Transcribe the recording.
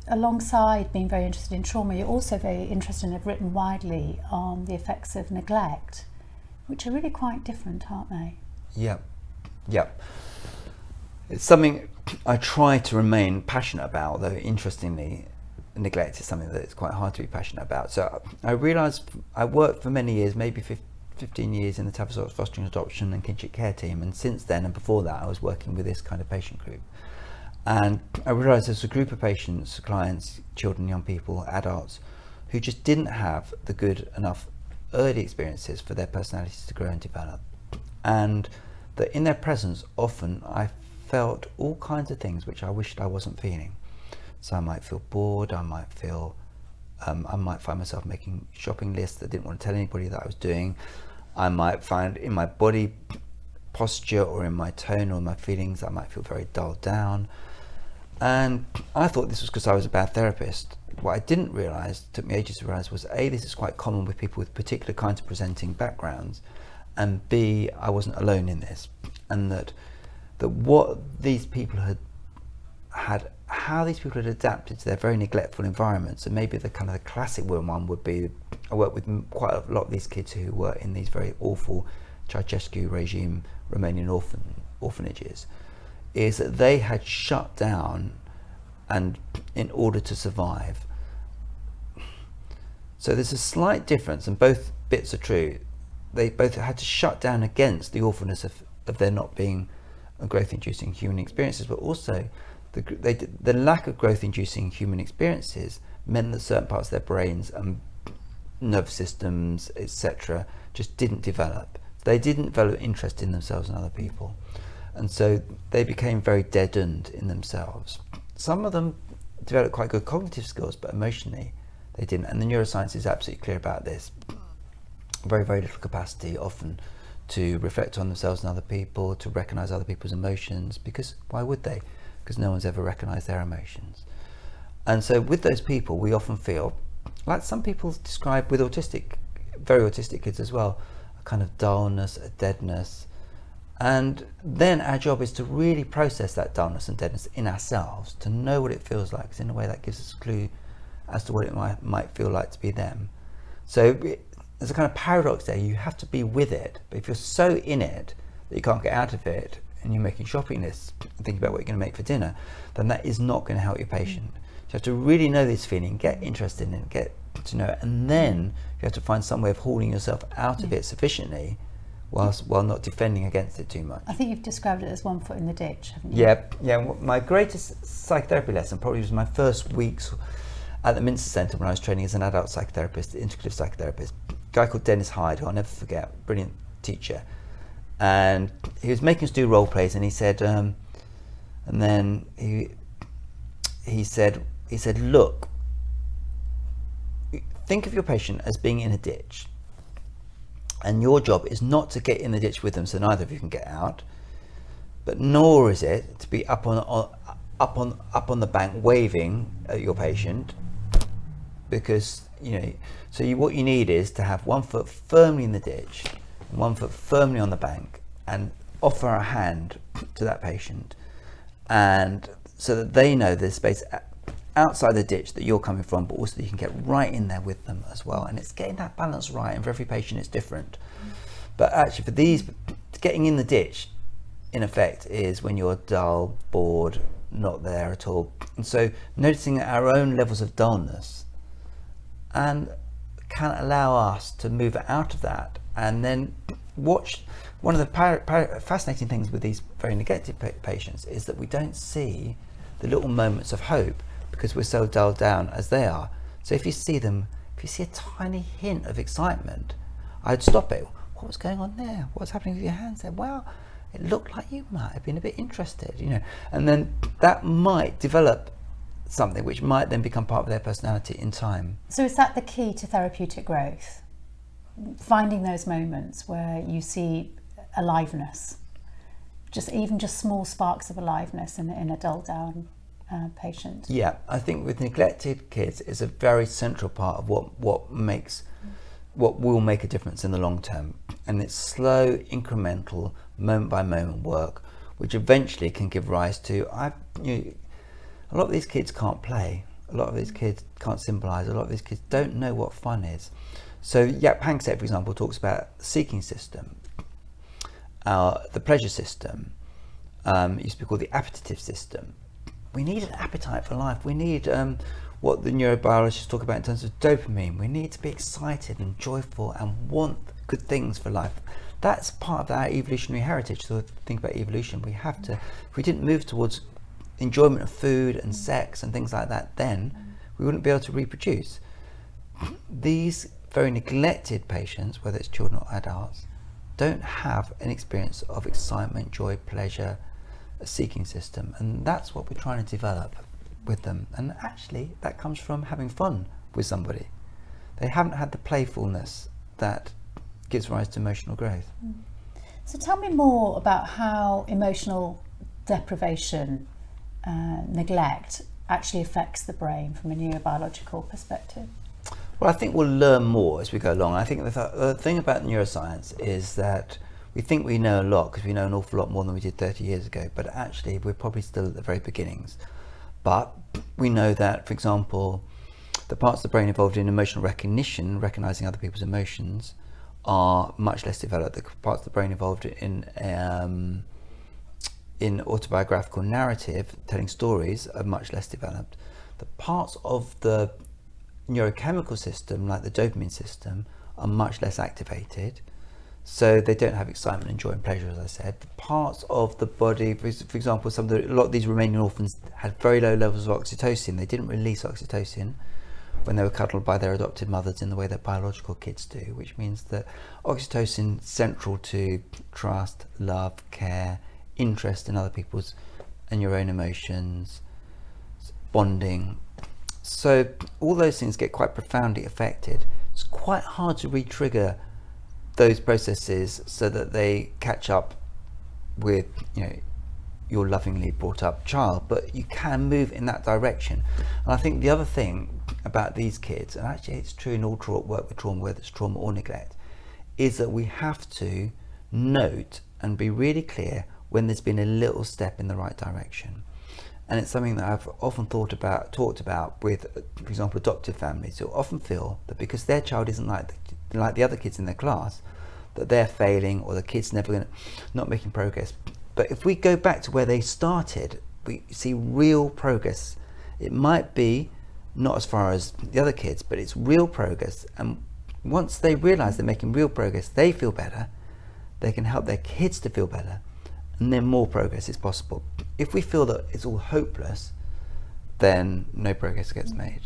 Alongside being very interested in trauma, you're also very interested and have written widely on the effects of neglect, which are really quite different, aren't they? Yeah. It's something I try to remain passionate about, though interestingly, neglect is something that it's quite hard to be passionate about. So I realised I worked for many years, maybe 15 years in the Tavistock Fostering Adoption and Kinship Care team, and since then and before that I was working with this kind of patient group. And I realised there's a group of patients, clients, children, young people, adults, who just didn't have the good enough early experiences for their personalities to grow and develop. And that in their presence, often I felt all kinds of things which I wished I wasn't feeling. So I might feel bored, I might find myself making shopping lists that I didn't want to tell anybody that I was doing. I might find in my body posture or in my tone or my feelings, I might feel very dulled down. And I thought this was because I was a bad therapist. What I didn't realise, took me ages to realise, was A, this is quite common with people with particular kinds of presenting backgrounds, and B, I wasn't alone in this, and that what these people had how these people had adapted to their very neglectful environments. And maybe the kind of the classic one would be, I work with quite a lot of these kids who were in these very awful Ceausescu regime Romanian orphanages, is that they had shut down and in order to survive. So there's a slight difference, and both bits are true. They both had to shut down against the awfulness of there not being growth-inducing human experiences, but also the lack of growth-inducing human experiences meant that certain parts of their brains and nervous systems, etc., just didn't develop. They didn't develop interest in themselves and other people. And so they became very deadened in themselves. Some of them developed quite good cognitive skills, but emotionally they didn't. And the neuroscience is absolutely clear about this. Very, very little capacity often to reflect on themselves and other people, to recognize other people's emotions, because why would they? Because no one's ever recognized their emotions. And so with those people, we often feel, like some people describe with very autistic kids as well, a kind of dullness, a deadness. And then our job is to really process that dullness and deadness in ourselves, to know what it feels like, because in a way that gives us a clue as to what it might feel like to be them. So there's a kind of paradox there. You have to be with it, but if you're so in it that you can't get out of it, and you're making shopping lists and thinking about what you're going to make for dinner, then that is not going to help your patient. You have to really know this feeling, get interested in it, get to know it, and then you have to find some way of hauling yourself out of it sufficiently while not defending against it too much. I think you've described it as one foot in the ditch, haven't you? Yeah. My greatest psychotherapy lesson probably was my first weeks at the Minster Centre when I was training as an adult psychotherapist, integrative psychotherapist. A guy called Dennis Hyde, who I'll never forget, brilliant teacher. And he was making us do role plays, and he said, and then he said, look, think of your patient as being in a ditch, and your job is not to get in the ditch with them, so neither of you can get out, but nor is it to be up on the bank waving at your patient, because what you need is to have one foot firmly in the ditch, one foot firmly on the bank, and offer a hand to that patient, and so that they know there's space outside the ditch that you're coming from, but also that you can get right in there with them as well. And it's getting that balance right, and for every patient it's different. But actually for these, getting in the ditch in effect is when you're dull, bored, not there at all. And so noticing our own levels of dullness and can allow us to move out of that, and then watch. One of the fascinating things with these very neglected patients is that we don't see the little moments of hope because we're so dulled down as they are. So if you see a tiny hint of excitement, I'd stop it. What was going on there? What's happening with your hands there? Well, it looked like you might have been a bit interested, and then that might develop something which might then become part of their personality in time. So is that the key to therapeutic growth? Finding those moments where you see aliveness, just small sparks of aliveness in a dull down patient. Yeah, I think with neglected kids, it's a very central part of what will make a difference in the long term, and it's slow, incremental, moment by moment work, which eventually can give rise to. a lot of these kids can't play. A lot of these kids can't symbolize. A lot of these kids don't know what fun is. So Jaap Panksepp, for example, talks about the seeking system, the pleasure system. It used to be called the appetitive system. We need an appetite for life. We need what the neurobiologists talk about in terms of dopamine. We need to be excited and joyful and want good things for life. That's part of our evolutionary heritage. So think about evolution. We have to, if we didn't move towards enjoyment of food and sex and things like that, then we wouldn't be able to reproduce. These very neglected patients, whether it's children or adults, don't have an experience of excitement, joy, pleasure, a seeking system, and that's what we're trying to develop with them. And actually that comes from having fun with somebody. They haven't had the playfulness that gives rise to emotional growth. So tell me more about how emotional deprivation, neglect actually affects the brain from a neurobiological perspective. Well, I think we'll learn more as we go along. I think the thing about neuroscience is that we think we know a lot because we know an awful lot more than we did 30 years ago, but actually we're probably still at the very beginnings. But we know that, for example, the parts of the brain involved in emotional recognition, recognizing other people's emotions, are much less developed. The parts of the brain involved in autobiographical narrative, telling stories, are much less developed. The parts of the neurochemical system, like the dopamine system, are much less activated. So they don't have excitement and joy and pleasure, as I said. The parts of the body, for example, a lot of these Romanian orphans had very low levels of oxytocin. They didn't release oxytocin when they were cuddled by their adopted mothers in the way that biological kids do, which means that oxytocin is central to trust, love, care, interest in other people's and your own emotions, bonding. So all those things get quite profoundly affected. It's quite hard to re-trigger those processes so that they catch up with, your lovingly brought up child, but you can move in that direction. And I think the other thing about these kids, and actually it's true in all work with trauma, whether it's trauma or neglect, is that we have to note and be really clear when there's been a little step in the right direction. And it's something that I've often talked about with, for example, adoptive families who often feel that because their child isn't like the other kids in their class, that they're failing or the kid's not making progress. But if we go back to where they started, we see real progress. It might be not as far as the other kids, but it's real progress. And once they realize they're making real progress, they feel better, they can help their kids to feel better, and then more progress is possible. If we feel that it's all hopeless, then no progress gets made.